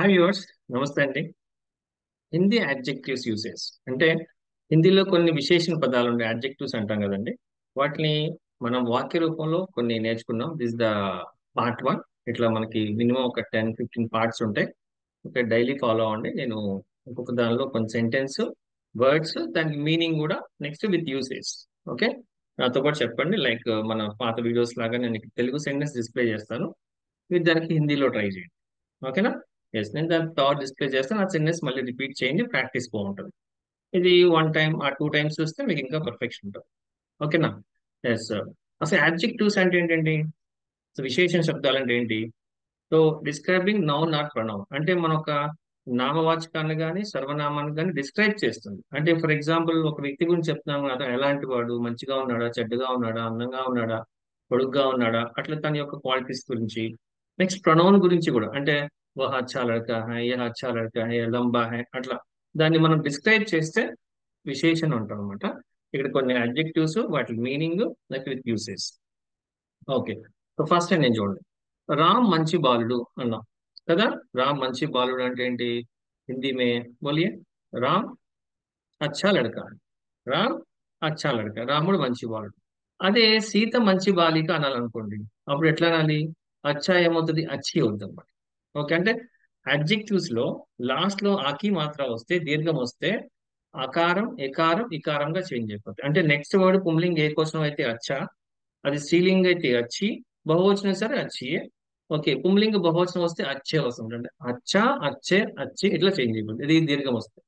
Hi viewers, నమస్తే అండి. Hindi adjectives usage అంటే హిందీలో కొన్ని విశేషణ పదాలు ఉండే యాడ్జెక్టివ్స్ అంటాం కదండి. వాటిని మనం వాక్య రూపంలో కొన్ని నేర్చుకున్నాం. This the part one. ఇట్లా మనకి మినిమం ఒక 10-15 పార్ట్స్ ఉంటాయి. ఓకే, డైలీ ఫాలో అవ్వండి. నేను ఒక్కొక్క దానిలో కొన్ని సెంటెన్స్, వర్డ్స్, దానికి మీనింగ్ కూడా నెక్స్ట్ విత్ యూసేజ్. ఓకే, నాతో పాటు చెప్పండి. లైక్ మన పాత వీడియోస్ లాగా నేను ఇక్కడ తెలుగు సెంటెన్స్ డిస్ప్లే చేస్తాను, మీరు దానికి హిందీలో ట్రై చేయండి. ఓకేనా? ఎస్, నేను దాని థాట్ డిస్ప్లే చేస్తాను. ఆ సెంటెన్స్ మళ్ళీ రిపీట్ చేయండి, ప్రాక్టీస్ బాగుంటుంది. ఇది వన్ టైం ఆ టూ టైమ్స్ చూస్తే మీకు ఇంకా పర్ఫెక్షన్ ఉంటుంది. ఓకేనా? Yes sir. అసలు యాడ్జెక్టివ్స్ అంటే ఏంటండి? అసలు విశేషణ శబ్దాలు అంటే ఏంటి? So describing noun are pronoun అంటే మన ఒక నామవాచకాన్ని కానీ సర్వనామాన్ని కానీ డిస్క్రైబ్ చేస్తుంది. అంటే ఫర్ ఎగ్జాంపుల్ ఒక వ్యక్తి గురించి చెప్తున్నాం కదా, ఎలాంటి వాడు, మంచిగా ఉన్నాడా, చెడ్డగా ఉన్నాడా, అందంగా ఉన్నాడా, పొడుగ్గా ఉన్నాడా, అట్లా తన యొక్క క్వాలిటీస్ గురించి. నెక్స్ట్ ప్రొనౌన్ గురించి కూడా, అంటే వహ అచ్చా లడ్కా హై, యహ అచ్చా లడ్కా హై, లంబా హై, అట్లా దాన్ని మనం డిస్క్రైబ్ చేస్తే విశేషణ ఉంటాం అనమాట. ఇక్కడ కొన్ని అడ్జెక్టివ్స్, వాటి meaning, like with usage. Okay, so first నేను చూడండి. రామ్ మంచి బాలుడు అన్నాం కదా. రామ్ మంచి బాలుడు అంటే ఏంటి? హిందీ మే బోలియే. రామ్ అచ్చా లడకా. రామ్ అచ్చా లడకా, రాముడు మంచి బాలుడు. అదే సీత మంచి బాలిక అనాలనుకోండి, అప్పుడు ఎట్లా అనాలి? అచ్చా ఏమవుతుంది? అచ్చి అవుతుంది అన్నమాట. ఓకే, అంటే అడ్జెక్టివ్స్ లో లాస్ట్ లో ఆకి మాత్ర వస్తే, దీర్ఘం వస్తే అకారం ఎకారం ఇకారంగా చేంజ్ అయిపోతుంది. అంటే నెక్స్ట్ వర్డ్ పుంలింగ్ ఏకవచనం అయితే అచ్చా, అది స్త్రీలింగ్ అయితే అచ్చి, బహువచనం సరే అచ్చియే. ఓకే, పుంలింగ బహువచనం వస్తే అచ్చే వస్తుంది. అంటే అచ్చా, అచ్చే, అచ్చి, ఇట్లా చేంజ్ అయిపోతుంది. ఇది దీర్ఘం వస్తుంది.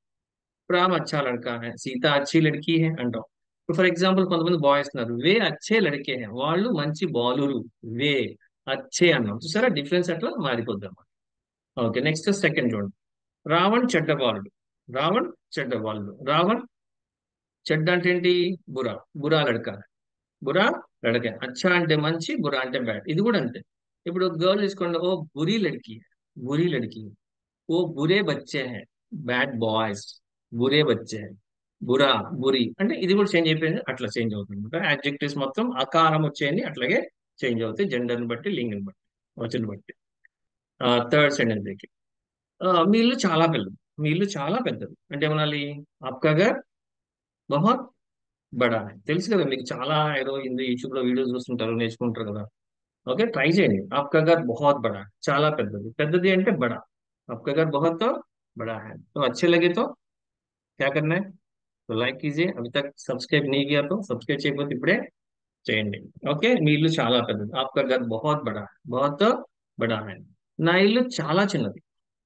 ఇప్పుడు రామ్ అచ్చా లड़का है, సీత అచ్చి లड़की है అంటాం. ఇప్పుడు ఫర్ ఎగ్జాంపుల్ కొంతమంది బాయ్స్ ఉన్నారు, వే అచ్చే లड़के हैं, వాళ్ళు మంచి బాలురు. వే అచ్చే అన్నాం, చూసారా డిఫరెన్స్ అట్లా మారిపోద్ది అన్నమాట. ఓకే, నెక్స్ట్ సెకండ్ చూడండి. రావణ్ చెడ్డ బాలుడు. రావణ్ చెడ్డ బాలుడు. రావణ్ చెడ్డ అంటే ఏంటి? బురా. బురా లड़का, బురా లड़के. అచ్చా అంటే మంచి, బురా అంటే బ్యాడ్. ఇది కూడా అంతే. ఇప్పుడు గర్ల్ తీసుకోండి, ఓ బురీ లड़की है, బురీ లड़की है. वो बुरे बच्चे हैं, బ్యాడ్ బాయ్స్. బురే బచ్చే हैं, బురా, బురి, అంటే ఇది కూడా చేంజ్ అయిపోయింది. అట్లా చేంజ్ అవుతుంది అనమాట. యాడ్జెక్టివ్స్ మొత్తం అకారం వచ్చేయండి, అట్లాగే చేంజ్ అవుతాయి, జెండర్ని బట్టి, లింగని బట్టి, వచనం బట్టి. థర్డ్ సెంటెన్స్ దగ్గర, మీ ఇల్లు చాలా పెద్దది. మీ ఇల్లు చాలా పెద్దది అంటే ఏమనాలి? ఆప్కా ఘర్ బహుత్ బడా హై. తెలుసు కదా మీకు, చాలా ఏదో హిందీ యూట్యూబ్ లో వీడియోస్ చూస్తుంటారు, నేర్చుకుంటారు కదా. ఓకే, ట్రై చేయండి. ఆప్కా ఘర్ బహుత్ బడా హై, చాలా పెద్దది. పెద్దది అంటే బడా. आपका घर बहुत तो बड़ा है, तो अच्छे लगे तो क्या करना है? तो लाइक कीजिए. अभी तक सब्सक्राइब नहीं किया तो सब्सक्राइब చేయకపోతే ఇప్పుడే చేయండి. ఓకే, మీ ఇల్లు చాలా పెద్దది. आपका घर बहुत बड़ा है, बहुत बड़ा है. నా ఇల్లు చాలా చిన్నది.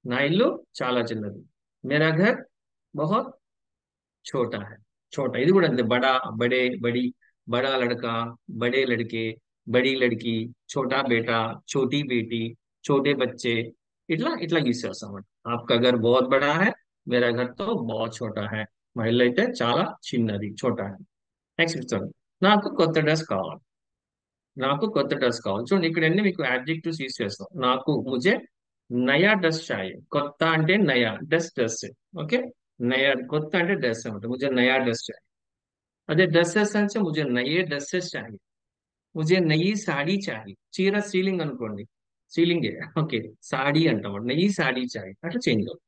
నా ఇల్లు చాలా చిన్నది. मेरा घर बहुत छोटा है. छोटा, ఇది కూడా అంతే. बड़ा, बड़े, बड़ी, बड़ा लड़का, बड़े लड़के, बड़ी लड़की, छोटा बेटा, छोटी बेटी, छोटे बच्चे, ఇట్లా ఇట్లా యూస్ చేస్తాం అన్నమాట. आपका घर बहुत बड़ा है, मेरा घर तो बहुत छोटा है. మా ఇల్లు అయితే చాలా చిన్నది, చోటా है. నెక్స్ట్ చూడండి. నాకు కొత్త డ్రెస్ కావాలి. నాకు కొత్త డ్రెస్ కావాలి. చూడండి, ఇక్కడ అన్ని మీకు అడ్జెక్టివ్స్ యూస్ చేస్తాం. నాకు, ముజే నయా డ్రెస్ చాయి. కొత్త అంటే నయా, డ్రెస్ డ్రెస్. ఓకే, నయా కొత్త అంటే డ్రెస్ అనమాట. ముజే నయా డ్రెస్ చాయి. అదే డ్రెస్సెస్ అంటే ముజే నయే డ్రెస్సెస్ చాయి. ముజే నయీ సాడీ చాయి. చీర సీలింగ్ అనుకోండి, సీలింగే. ఓకే, సాడీ అంటాం, నయీ సాడీ చాయి, అట్లా చేంజ్ అవుతుంది.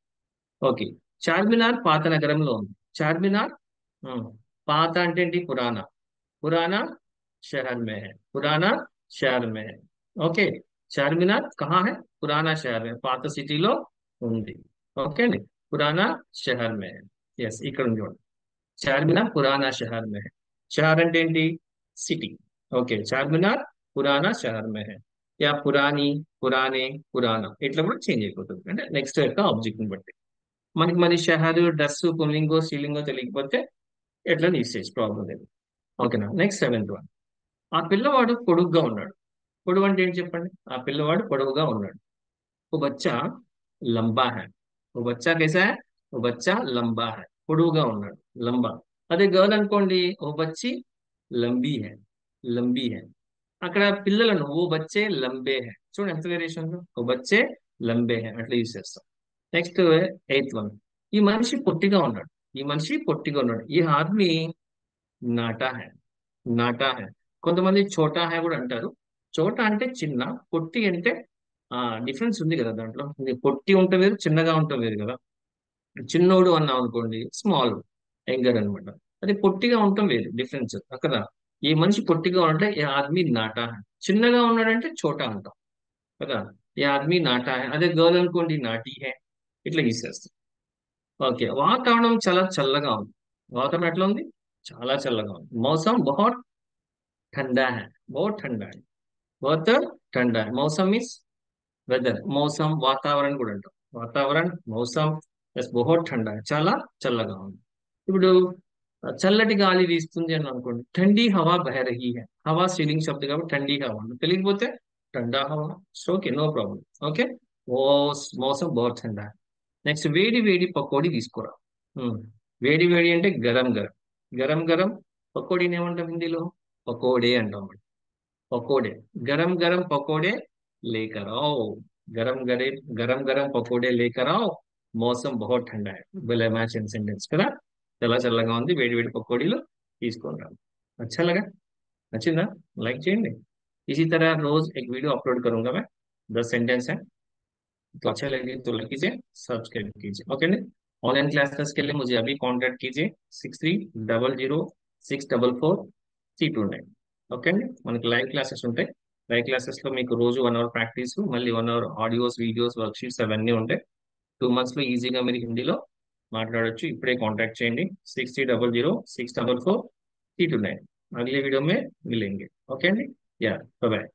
ఓకే, చార్మినార్ పాత నగరంలో ఉంది. చార్మినార్ పాత అంటే ఏంటి? పురాణా. पुराना शहर में है, पुराना शहर में है. ఓకే, చార్మినార్ కహా है? పురానా షహర్ में, పాత సిటీలో ఉంది. ఓకే అండి, పురానా షహర్ మే హై. ఎస్, ఇక్కడ ఉంది చూడండి. చార్మినార్ పురానా షహర్ మే హై. షహర్ అంటే ఏంటి? సిటీ. ఓకే, చార్మినార్ పురానా షహర్ మే హై. యా పురాని, పురానే, పురానా, ఇట్లా కూడా చేంజ్ అయిపోతుంది. అంటే నెక్స్ట్ యొక్క ఆబ్జెక్ట్ ని బట్టి. మనకి మరి షహర్, డ్రెస్, పుల్లింగో స్త్రీలింగో తెలియకపోతే ఎట్లా తీసేసి ప్రాబ్లం లేదు. ఓకేనా? Next seventh one. ఆ పిల్లవాడు పొడుగ్గా ఉన్నాడు. పొడుగు అంటే ఏంటి చెప్పండి? ఆ పిల్లవాడు పొడవుగా ఉన్నాడు. ఓ బచ్చా లంబా హై. ఓ బచ్చా కైసా హై? ఓ బచ్చా లంబా హై, పొడవుగా ఉన్నాడు, లంబా. అదే గర్ల్ అనుకోండి, ఓ బచ్చి లంబీ హై, లంబీ హై. అక్కడ పిల్లలను ఓ బచ్చే లంబే హై. చూడండి ఎంత వేరియేషన్ ఉందో. ఓ బచ్చే లంబే హై, అట్లా యూస్ చేస్తాం. Next eighth one. ఈ మనిషి పొట్టిగా ఉన్నాడు. ఈ మనిషి పొట్టిగా ఉన్నాడు. ఈ ఆద్మీ నాటా హై. నాటా హై. కొంతమంది చోటా హై కూడా అంటారు. చోటా అంటే చిన్న, పొట్టి అంటే ఆ డిఫరెన్స్ ఉంది కదా దాంట్లో. ఇది పొట్టి ఉంటే వేరు, చిన్నగా ఉంటే వేరు కదా. చిన్నోడు అన్నాం అనుకోండి, స్మాల్, యంగర్ అనమాట. అది పొట్టిగా ఉండటం వేరు, డిఫరెన్స్ కదా. ఈ మనిషి పొట్టిగా ఉంటే ఏ ఆద్మీ నాటా హై. చిన్నగా ఉన్నాడంటే చోటా అంటాం కదా. ఏ ఆద్మీ నాటా హై, అదే గర్ల్ అనుకోండి నాటీ హై. ఇట్లా గీసేస్తాం. ఓకే, వాతావరణం చాలా చల్లగా ఉంది. వాతావరణం ఎట్లా ఉంది? చాలా చల్లగా ఉంది. మౌసం బహుత్ ठंडा है, बहुत ठंडा है, बहुत ठंडा है. मौसम मीन्स వెదర్. మౌసం వాతావరణం కూడా అంటాం. వాతావరణం మౌసం ప్లస్ బహుత్ ఠండా, చాలా చల్లగా ఉంది. ఇప్పుడు చల్లటి గాలి వీస్తుంది అని అనుకోండి, ఠండీ హవా బహ రహీ హై. హవా స్త్రీలింగ్ శబ్దం కాబట్టి ఠండీ హవా తెలియకపోతే ఠండా హవా. Okay, no problem. ఓకే, ఓ మౌసం బహుత్ ఠండా. నెక్స్ట్, వేడి వేడి పకోడీ తీసుకురా. ఉమ్, వేడి వేడి అంటే గరం గరం. గరం గరం పకోడీని ఏమంటాం హిందీలో? పకోడే అంటాం. पकोड़े, गरम गरम पकोड़े लेकर आओ. गरम गरम गरम गरम पकोड़े लेकर आओ. मौसम बहुत ठंडा है. भले मैच इन सेंटेंस కదా. చాలా చల్లగా ఉంది, వేడి వేడి పకోడీలు తీసుకొని రా. अच्छा लगा? నచ్చిందా? लाइक చేయండి. इसी तरह रोज एक वीडियो अपलोड करूंगा मैं. 10 सेंटेंस है, तो अच्छा लगे तो लाइक कीजिए, सब्सक्राइब कीजिए. ओके ने. ऑनलाइन क्लासेस के लिए मुझे अभी कांटेक्ट कीजिए. 6300 644 329. ఓకే అండి, మనకి లైవ్ క్లాసెస్ ఉంటాయి. లైవ్ క్లాసెస్ లో మీకు రోజు 1 అవర్ ప్రాక్టీస్, మళ్ళీ 1 అవర్ ఆడియోస్, వీడియోస్, వర్క్షీట్స్ అవన్నీ ఉంటాయి. 2 months లో ఈజీగా మీరు హిందీలో మాట్లాడొచ్చు. ఇప్పుడే కాంటాక్ట్ చేయండి. 6300 644 329. అగలే వీడియో మే మిలేంగే. ఓకే అండి. Yeah, bye.